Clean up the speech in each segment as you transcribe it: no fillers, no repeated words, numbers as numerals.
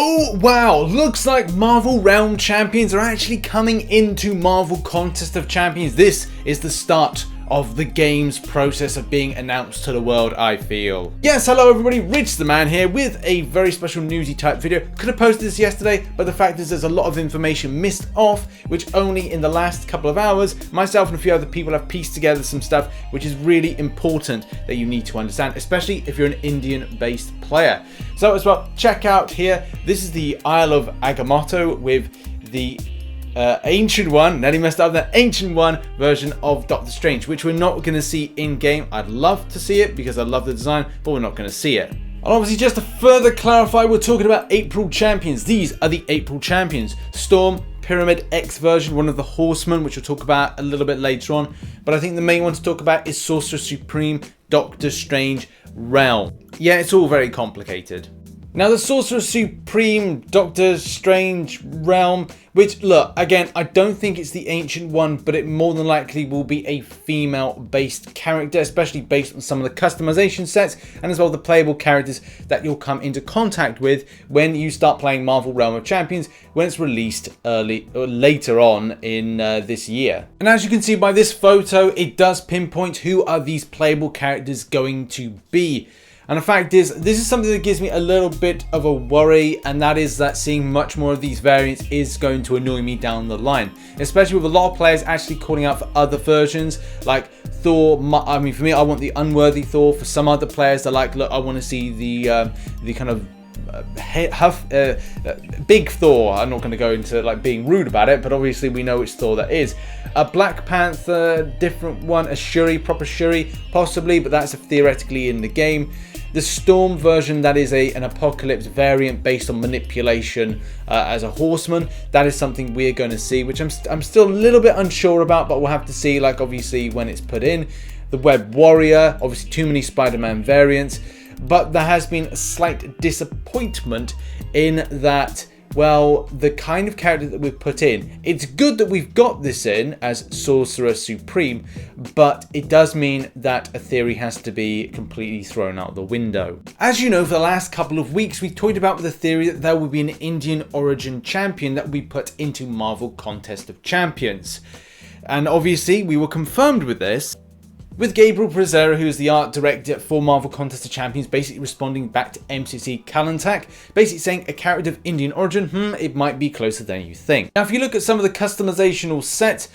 Oh wow, looks like Marvel Realm Champions are actually coming into Marvel Contest of Champions. This is the start of the game's process of being announced to the world, I feel. Yes, hello everybody, RichTheMan here with a very special newsy type video. Could have posted this yesterday, but the fact is there's a lot of information missed off, which only in the last couple of hours, myself and a few other people have pieced together some stuff which is really important that you need to understand, especially if you're an Indian-based player. So as well, check out here, this is the Isle of Agamotto with the ancient one, nearly messed up, the ancient one version of Doctor Strange, which we're not going to see in game. I'd love to see it because I love the design, but we're not going to see it. And obviously, just to further clarify, we're talking about April champions. These are the April champions. Storm, Pyramid X version, one of the Horsemen, which we'll talk about a little bit later on. But I think the main one to talk about is Sorcerer Supreme, Doctor Strange, Realm. Yeah, it's all very complicated. Now the Sorcerer Supreme, Doctor Strange Realm, which look, again, I don't think it's the ancient one, but it more than likely will be a female based character, especially based on some of the customization sets and as well the playable characters that you'll come into contact with when you start playing Marvel Realm of Champions when it's released early or later on in this year. And as you can see by this photo, it does pinpoint who are these playable characters going to be. And the fact is, this is something that gives me a little bit of a worry, and that is that seeing much more of these variants is going to annoy me down the line. Especially with a lot of players actually calling out for other versions, like Thor. I mean, for me, I want the unworthy Thor. For some other players, they're like, look, I want to see the kind of big Thor. I'm not going to go into like being rude about it, but obviously we know which Thor that is. A Black Panther, different one, a Shuri, proper Shuri, possibly, but that's theoretically in the game. The Storm version, that is an Apocalypse variant based on manipulation as a Horseman. That is something we're going to see, which I'm still a little bit unsure about, but we'll have to see, like, obviously when it's put in. The Web Warrior, obviously too many Spider-Man variants, but there has been a slight disappointment in that, well, the kind of character that we've put in, it's good that we've got this in as Sorcerer Supreme, but it does mean that a theory has to be completely thrown out the window. As you know, for the last couple of weeks, we talked about the theory that there will be an Indian origin champion that we put into Marvel Contest of Champions. And obviously, we were confirmed with this, with Gabriel Prezera, who is the art director for Marvel Contest of Champions, basically responding back to mcocnews, basically saying a character of Indian origin, it might be closer than you think. Now, if you look at some of the customizational sets,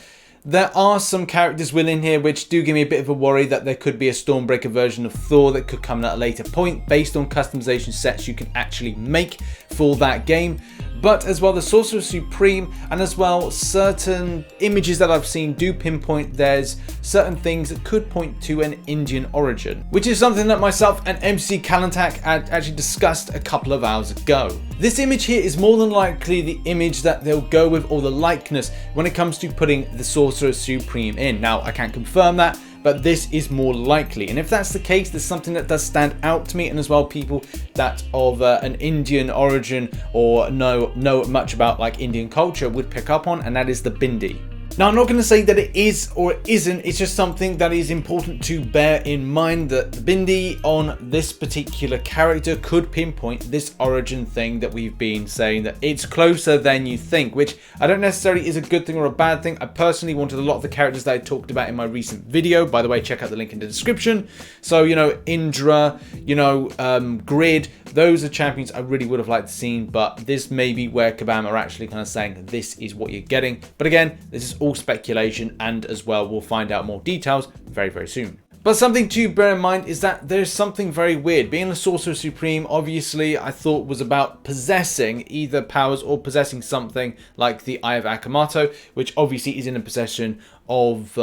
there are some characters within here which do give me a bit of a worry that there could be a Stormbreaker version of Thor that could come at a later point based on customization sets you can actually make for that game. But as well, the Sorcerer Supreme and as well certain images that I've seen do pinpoint there's certain things that could point to an Indian origin, which is something that myself and mcocnews had actually discussed a couple of hours ago. This image here is more than likely the image that they'll go with, or the likeness, when it comes to putting the Sorcerer Supreme in. Now, I can't confirm that, but this is more likely. And if that's the case, there's something that does stand out to me, and as well people that of an Indian origin or know much about like Indian culture would pick up on, and that is the Bindi. Now, I'm not going to say that it is or it isn't, it's just something that is important to bear in mind, that the Bindi on this particular character could pinpoint this origin thing that we've been saying, that it's closer than you think, which I don't necessarily is a good thing or a bad thing. I personally wanted a lot of the characters that I talked about in my recent video. By the way, check out the link in the description. So, you know, Indra, you know, Grid, those are champions I really would have liked to see, but this may be where Kabam are actually kind of saying this is what you're getting. But again, this is all speculation, and as well we'll find out more details very, very soon. But something to bear in mind is that there's something very weird. Being a Sorcerer Supreme, obviously, I thought was about possessing either powers or possessing something like the Eye of Agamotto, which obviously is in the possession of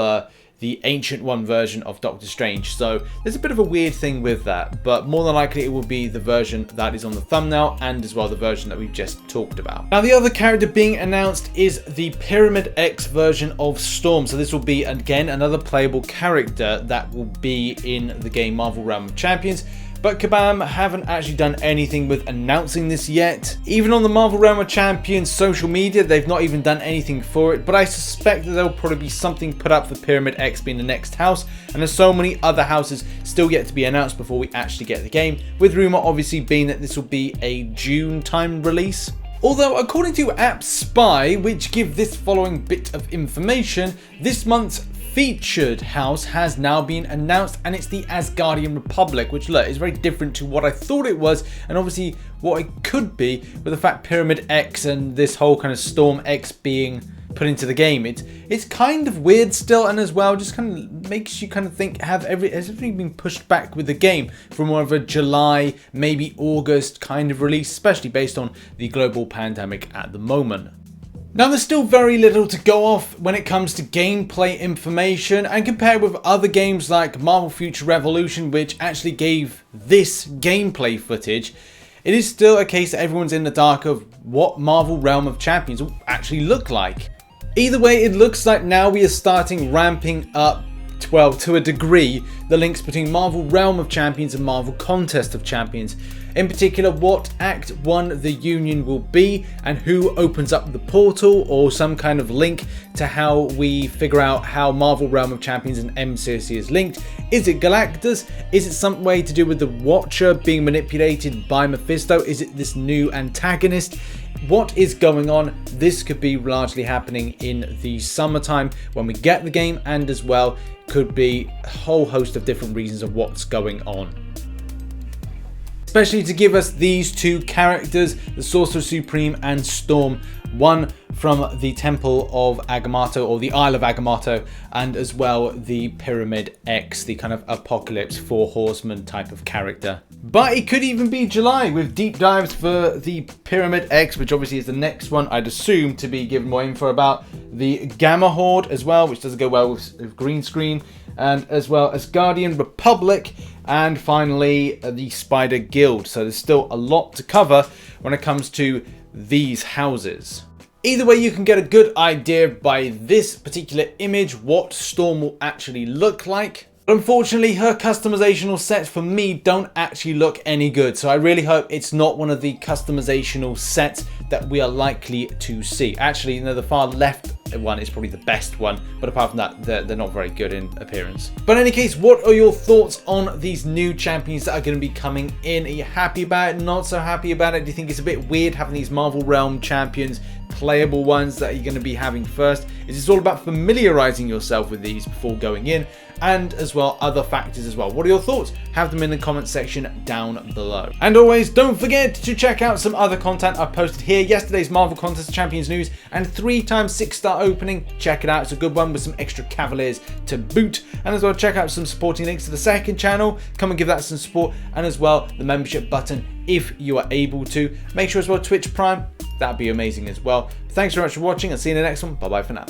the ancient one version of Doctor Strange. So there's a bit of a weird thing with that, but more than likely it will be the version that is on the thumbnail and as well the version that we've just talked about. Now, the other character being announced is the Pyramid X version of Storm. So this will be, again, another playable character that will be in the game Marvel Realm of Champions. but Kabam haven't actually done anything with announcing this yet. Even on the Marvel Realm of Champions social media, they've not even done anything for it, but I suspect that there'll probably be something put up for Pyramid X being the next house, and there's so many other houses still yet to be announced before we actually get the game, with rumour obviously being that this will be a June time release. Although, according to App Spy, which give this following bit of information, this month's featured house has now been announced, and it's the Asgardian Republic, which look is very different to what I thought it was, and obviously what it could be with the fact Pyramid X and this whole kind of Storm X being put into the game. It's kind of weird still, and as well just kind of makes you kind of think, has everything been pushed back with the game for more of a July, maybe August kind of release, especially based on the global pandemic at the moment. Now, there's still very little to go off when it comes to gameplay information, and compared with other games like Marvel Future Revolution, which actually gave this gameplay footage, it is still a case that everyone's in the dark of what Marvel Realm of Champions will actually look like. Either way, it looks like now we are starting ramping up, well, to a degree, the links between Marvel Realm of Champions and Marvel Contest of Champions. In particular, what Act 1 the Union will be, and who opens up the portal, or some kind of link to how we figure out how Marvel Realm of Champions and MCOC is linked. Is it Galactus? Is it some way to do with the Watcher being manipulated by Mephisto? Is it this new antagonist? What is going on? This could be largely happening in the summertime when we get the game, and as well could be a whole host of different reasons of what's going on. Especially to give us these two characters, the Sorcerer Supreme and Storm, one from the Temple of Agamotto, or the Isle of Agamotto, and as well the Pyramid X, the kind of Apocalypse 4 Horsemen type of character. But it could even be July with deep dives for the Pyramid X, which obviously is the next one I'd assume to be given more info about. The Gamma Horde as well, which doesn't go well with green screen, and as well as Guardian Republic, and finally the Spider Guild. So there's still a lot to cover when it comes to these houses. Either way, you can get a good idea by this particular image what Storm will actually look like. But unfortunately, her customizational sets for me don't actually look any good. So I really hope it's not one of the customizational sets that we are likely to see. Actually, the far left one is probably the best one, but apart from that, they're not very good in appearance. But in any case, what are your thoughts on these new champions that are going to be coming in? Are you happy about it? Not so happy about it? Do you think it's a bit weird having these Marvel Realm champions, playable ones that you're going to be having first? Is this all about familiarizing yourself with these before going in? And as well, other factors as well. What are your thoughts? Have them in the comment section down below. And always, don't forget to check out some other content I've posted here. Yesterday's Marvel Contest of Champions news and 3x 6-star opening. Check it out. It's a good one with some extra Cavaliers to boot. And as well, check out some supporting links to the second channel. Come and give that some support. And as well, the membership button if you are able to. Make sure as well Twitch Prime. That'd be amazing as well. Thanks very much for watching, and see you in the next one. Bye bye for now.